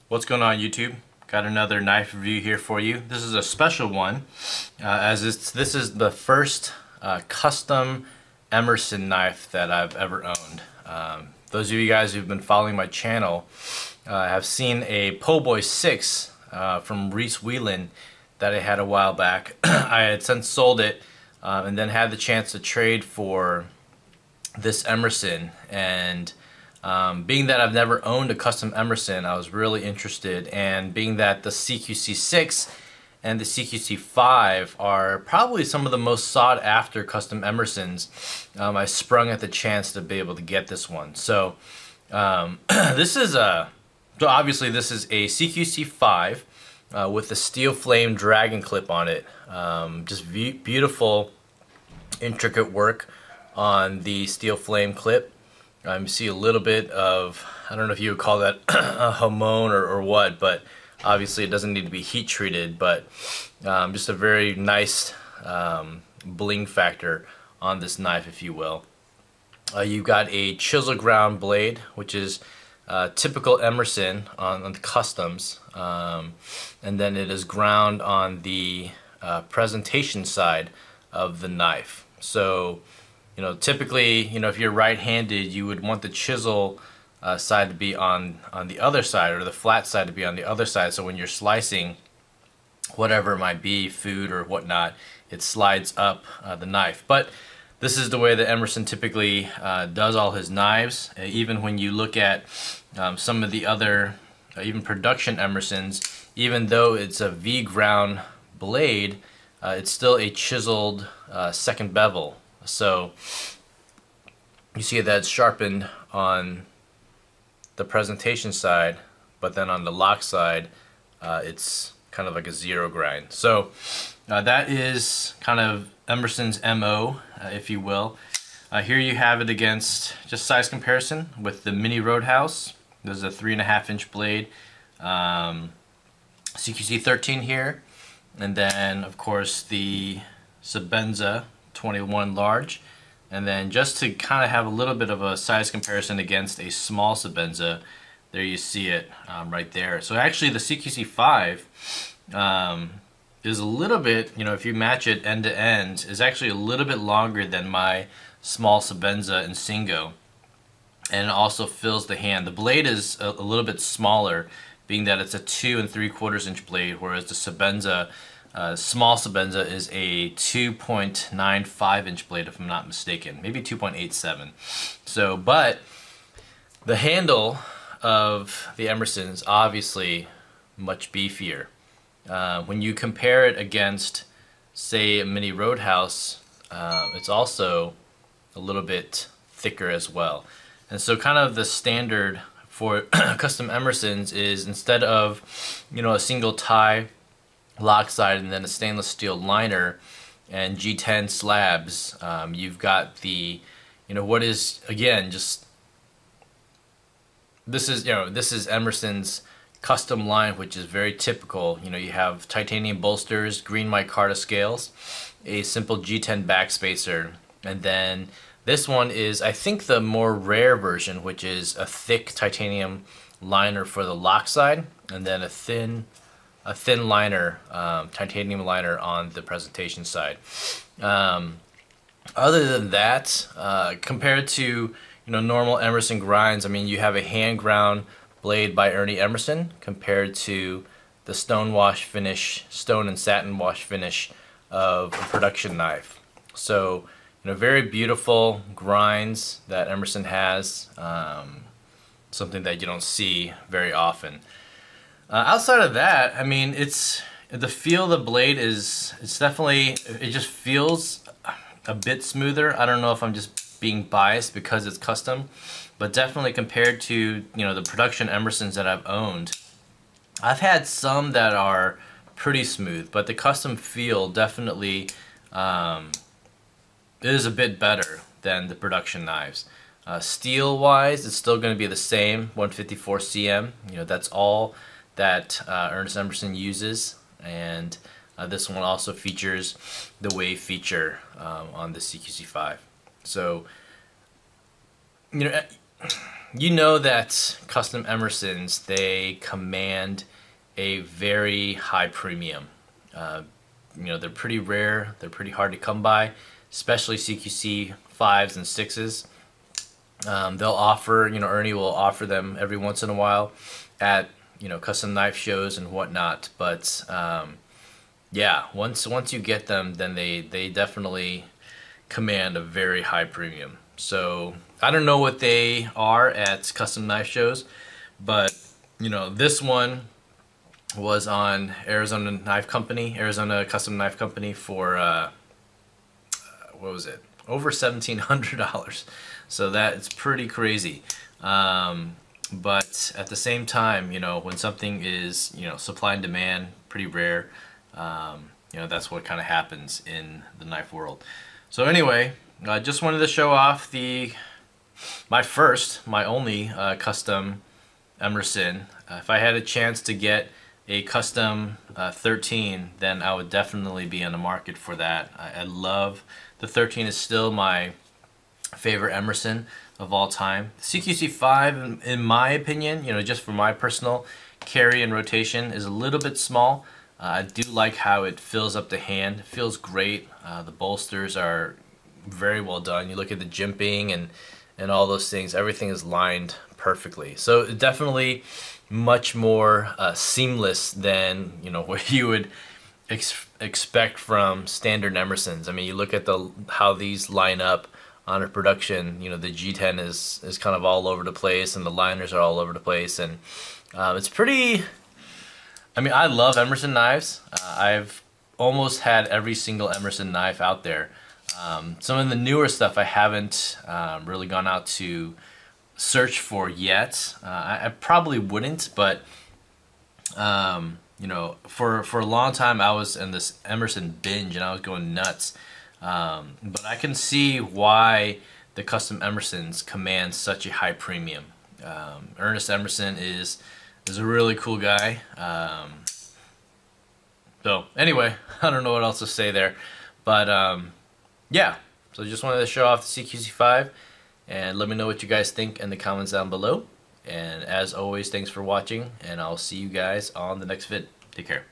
What's going on, YouTube? Got another knife review here for you. This is a special one, this is the first custom Emerson knife that I've ever owned. Those of you guys who've been following my channel have seen a Po' Boy 6 from Reese Whelan that I had a while back. I had since sold it and then had the chance to trade for this Emerson, and being that I've never owned a custom Emerson, I was really interested, and being that the CQC-6 and the CQC-5 are probably some of the most sought after custom Emersons, I sprung at the chance to be able to get this one. So obviously this is a CQC-5 with the steel flame dragon clip on it. Just beautiful intricate work on the steel flame clip. You see a little bit of, I don't know if you would call that a hamon or what, but obviously it doesn't need to be heat treated, but just a very nice bling factor on this knife, if you will. You've got a chisel ground blade, which is typical Emerson on the customs, and then it is ground on the presentation side of the knife. So typically, if you're right-handed, you would want the chisel side to be on the other side, or the flat side to be on the other side, so when you're slicing whatever it might be, food or whatnot, it slides up the knife. But this is the way that Emerson typically does all his knives. Even when you look at some of the other, even production Emersons, even though it's a V-ground blade, it's still a chiseled second bevel. So you see that it's sharpened on the presentation side, but then on the lock side it's kind of like a zero grind. So that is kind of Emerson's MO, if you will. Here you have it against just size comparison with the Mini Roadhouse. This is a 3.5-inch blade, CQC-13 here, and then of course the Sebenza 21 large, and then just to kind of have a little bit of a size comparison against a small Sebenza, there you see it right there. So actually the CQC-5 is a little bit, if you match it end to end, is actually a little bit longer than my small Sebenza and Singo, and it also fills the hand. The blade is a little bit smaller, being that it's a 2 3/4-inch blade, whereas the Sebenza, small Sebenza, is a 2.95-inch blade, if I'm not mistaken, maybe 2.87. So, but the handle of the Emerson is obviously much beefier. When you compare it against, say, a Mini Roadhouse, it's also a little bit thicker as well. And so kind of the standard for custom Emersons is, instead of a single tie lock side and then a stainless steel liner and G10 slabs, you've got the what is, again, just this is Emerson's custom line, which is very typical. You have titanium bolsters, green micarta scales, a simple G10 backspacer, and then this one is, I think, the more rare version, which is a thick titanium liner for the lock side, and then a thin liner, titanium liner on the presentation side. Other than that, compared to normal Emerson grinds, I mean, you have a hand ground blade by Ernie Emerson compared to the stone and satin wash finish of a production knife. So very beautiful grinds that Emerson has, something that you don't see very often. Outside of that, I mean, the feel of the blade it's definitely, it just feels a bit smoother. I don't know if I'm just being biased because it's custom, but definitely compared to the production Emersons that I've owned, I've had some that are pretty smooth, but the custom feel definitely is a bit better than the production knives. Steel wise, it's still going to be the same 154 cm. That's all that Ernest Emerson uses, and this one also features the wave feature on the CQC-5. So you know that Custom Emersons, they command a very high premium. You know, they're pretty rare, they're pretty hard to come by, especially CQC-5s and 6s. They'll offer, you know, Ernie will offer them every once in a while at, you know, custom knife shows and whatnot. But yeah, once you get them, then they definitely command a very high premium. So I don't know what they are at custom knife shows, but you know, this one was on Arizona Custom Knife Company for what was it? Over $1,700. So that's pretty crazy. But at the same time, you know, when something is, you know, supply and demand, pretty rare, you know, that's what kind of happens in the knife world. So anyway, I just wanted to show off my only custom Emerson. If I had a chance to get a custom 13, then I would definitely be on the market for that. I love the 13 is still my favorite Emerson of all time. CQC-5, in my opinion, you know, just for my personal carry and rotation, is a little bit small. I do like how it fills up the hand. It feels great. The bolsters are very well done. You look at the jimping and all those things, everything is lined perfectly. So definitely much more seamless than, you know, what you would expect from standard Emersons. I mean, you look at how these line up on a production, you know, the G10 is kind of all over the place, and the liners are all over the place, and it's pretty. I mean, I love Emerson knives. I've almost had every single Emerson knife out there. Some of the newer stuff I haven't really gone out to search for yet. I probably wouldn't, but you know, for a long time I was in this Emerson binge and I was going nuts. But I can see why the custom Emersons command such a high premium. Ernest Emerson is a really cool guy. So anyway, I don't know what else to say there, but yeah. So just wanted to show off the CQC-5, and let me know what you guys think in the comments down below. And as always, thanks for watching, and I'll see you guys on the next vid. Take care.